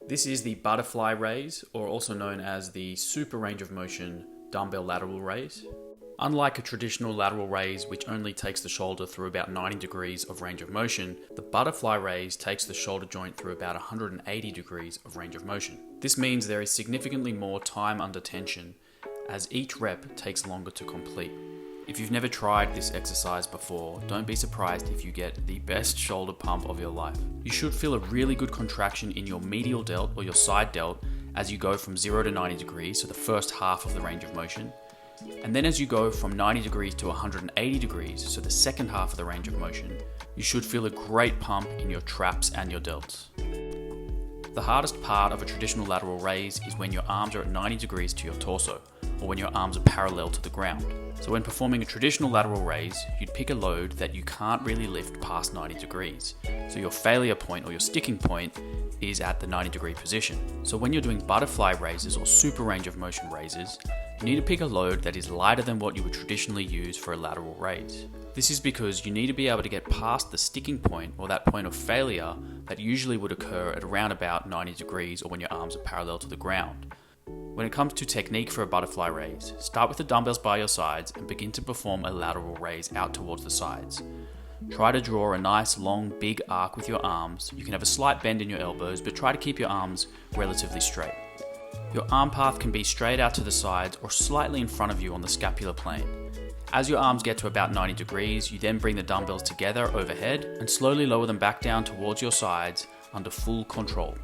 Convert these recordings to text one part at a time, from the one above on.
This is the butterfly raise, or also known as the super range of motion dumbbell lateral raise. Unlike a traditional lateral raise, which only takes the shoulder through about 90 degrees of range of motion, the butterfly raise takes the shoulder joint through about 180 degrees of range of motion. This means there is significantly more time under tension, as each rep takes longer to complete. If you've never tried this exercise before, don't be surprised if you get the best shoulder pump of your life. You should feel a really good contraction in your medial delt or your side delt as you go from 0 to 90 degrees, so the first half of the range of motion. And then as you go from 90 degrees to 180 degrees, so the second half of the range of motion, you should feel a great pump in your traps and your delts. The hardest part of a traditional lateral raise is when your arms are at 90 degrees to your torso, or when your arms are parallel to the ground. So when performing a traditional lateral raise, you'd pick a load that you can't really lift past 90 degrees. So your failure point or your sticking point is at the 90 degree position. So when you're doing butterfly raises or super range of motion raises, you need to pick a load that is lighter than what you would traditionally use for a lateral raise. This is because you need to be able to get past the sticking point or that point of failure that usually would occur at around about 90 degrees or when your arms are parallel to the ground. When it comes to technique for a butterfly raise, start with the dumbbells by your sides and begin to perform a lateral raise out towards the sides. Try to draw a nice long big arc with your arms. You can have a slight bend in your elbows, but try to keep your arms relatively straight. Your arm path can be straight out to the sides or slightly in front of you on the scapular plane. As your arms get to about 90 degrees, you then bring the dumbbells together overhead and slowly lower them back down towards your sides under full control.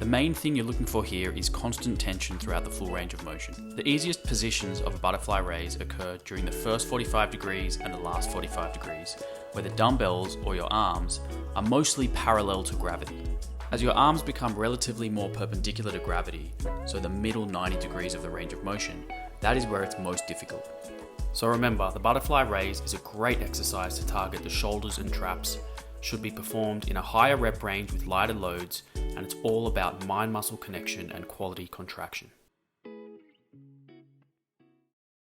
The main thing you're looking for here is constant tension throughout the full range of motion. The easiest positions of a butterfly raise occur during the first 45 degrees and the last 45 degrees, where the dumbbells or your arms are mostly parallel to gravity. As your arms become relatively more perpendicular to gravity, so the middle 90 degrees of the range of motion, that is where it's most difficult. So remember, the butterfly raise is a great exercise to target the shoulders and traps, should be performed in a higher rep range with lighter loads, and it's all about mind-muscle connection and quality contraction.